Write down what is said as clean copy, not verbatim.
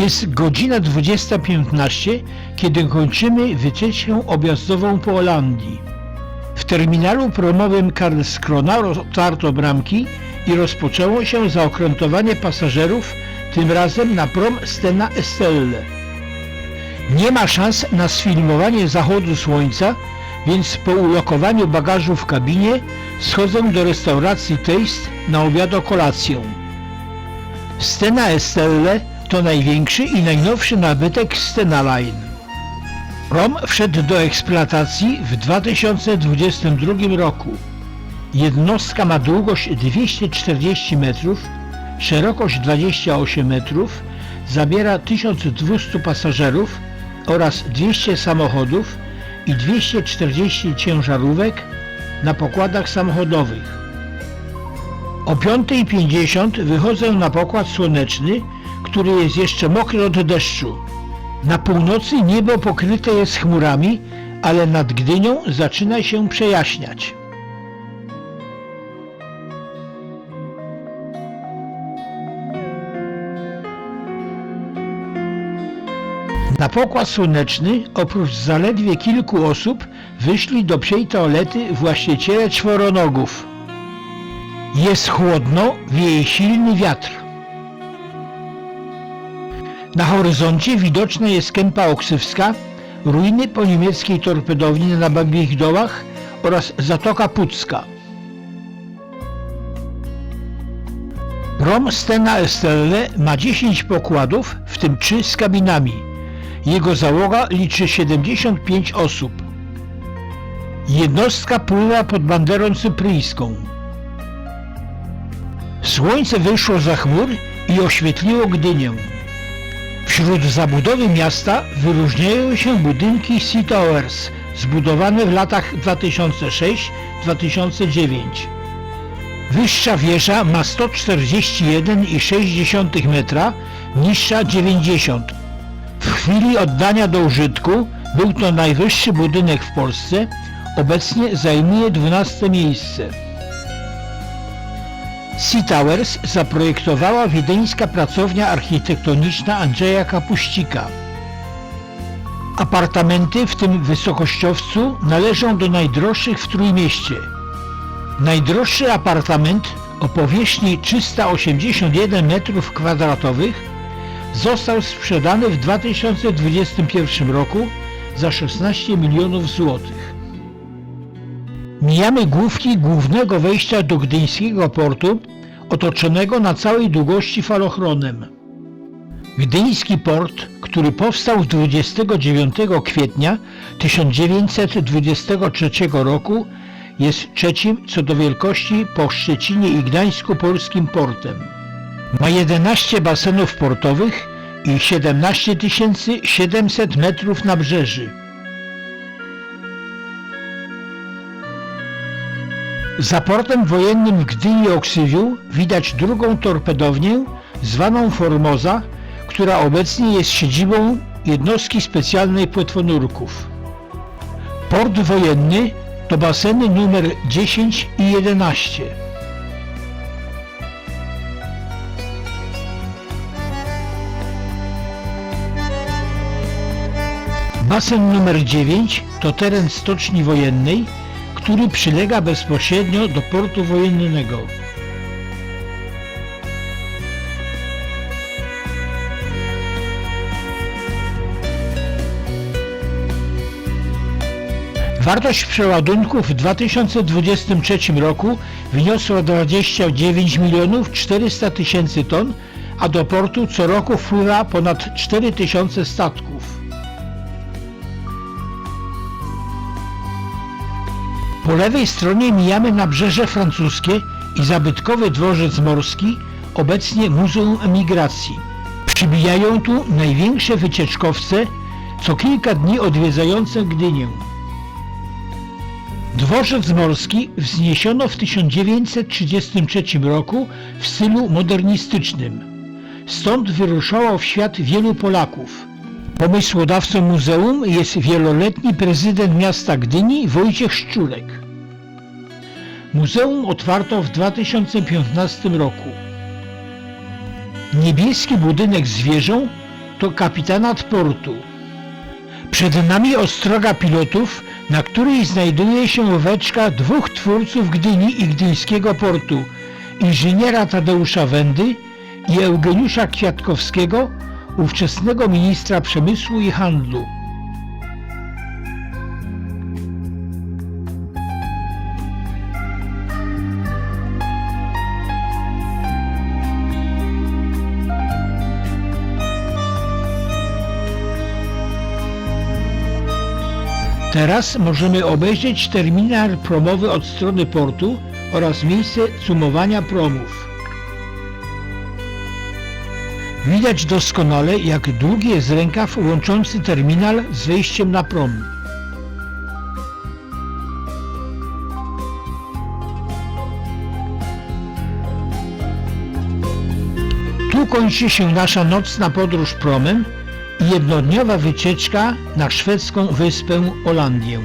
Jest godzina 20:15, kiedy kończymy wycieczkę objazdową po Holandii. W terminalu promowym Karlskrona otwarto bramki i rozpoczęło się zaokrętowanie pasażerów, tym razem na prom Stena Estelle. Nie ma szans na sfilmowanie zachodu słońca, więc po ulokowaniu bagażu w kabinie schodzę do restauracji Taste na obiad-kolację. Stena Estelle to największy i najnowszy nabytek Stena Line. Prom wszedł do eksploatacji w 2022 roku. Jednostka ma długość 240 metrów, szerokość 28 metrów, zabiera 1200 pasażerów oraz 200 samochodów i 240 ciężarówek na pokładach samochodowych. O 5:50 wychodzę na pokład słoneczny, który jest jeszcze mokry od deszczu. Na północy niebo pokryte jest chmurami, ale nad Gdynią zaczyna się przejaśniać. Na pokład słoneczny oprócz zaledwie kilku osób wyszli do psiej toalety właściciele czworonogów. Jest chłodno, wieje silny wiatr. Na horyzoncie widoczna jest Kępa Oksywska, ruiny po niemieckiej torpedowni na Babich Dołach oraz Zatoka Pucka. Prom Stena Estelle ma 10 pokładów, w tym 3 z kabinami. Jego załoga liczy 75 osób. Jednostka pływa pod banderą cypryjską. Słońce wyszło za chmur i oświetliło Gdynię. Wśród zabudowy miasta wyróżniają się budynki Sea Towers, zbudowane w latach 2006-2009. Wyższa wieża ma 141,6 metra, niższa 90. W chwili oddania do użytku był to najwyższy budynek w Polsce, obecnie zajmuje 12 miejsce. Sea Towers zaprojektowała wiedeńska pracownia architektoniczna Andrzeja Kapuścika. Apartamenty w tym wysokościowcu należą do najdroższych w Trójmieście. Najdroższy apartament o powierzchni 381 m2 został sprzedany w 2021 roku za 16 milionów złotych. Mijamy główki głównego wejścia do gdyńskiego portu, otoczonego na całej długości falochronem. Gdyński port, który powstał 29 kwietnia 1923 roku, jest trzecim co do wielkości po Szczecinie i Gdańsku polskim portem. Ma 11 basenów portowych i 17 700 metrów nabrzeży. Za portem wojennym w Gdyni-Oksywiu widać drugą torpedownię zwaną Formosa, która obecnie jest siedzibą jednostki specjalnej płetwonurków. Port wojenny to baseny numer 10 i 11. Basen numer 9 to teren stoczni wojennej, który przylega bezpośrednio do portu wojennego. Wartość przeładunków w 2023 roku wyniosła 29 400 000 ton, a do portu co roku wpływa ponad 4000 statków. Po lewej stronie mijamy nabrzeże francuskie i zabytkowy dworzec morski, obecnie Muzeum Emigracji. Przybijają tu największe wycieczkowce, co kilka dni odwiedzające Gdynię. Dworzec morski wzniesiono w 1933 roku w stylu modernistycznym. Stąd wyruszało w świat wielu Polaków. Pomysłodawcą muzeum jest wieloletni prezydent miasta Gdyni Wojciech Szczurek. Muzeum otwarto w 2015 roku. Niebieski budynek z wieżą to kapitanat portu. Przed nami ostroga pilotów, na której znajduje się ławeczka dwóch twórców Gdyni i gdyńskiego portu, inżyniera Tadeusza Wędy i Eugeniusza Kwiatkowskiego, ówczesnego ministra przemysłu i handlu. Teraz możemy obejrzeć terminal promowy od strony portu oraz miejsce cumowania promów. Widać doskonale, jak długi jest rękaw łączący terminal z wejściem na prom. Tu kończy się nasza nocna podróż promem i jednodniowa wycieczka na szwedzką wyspę Ålandię.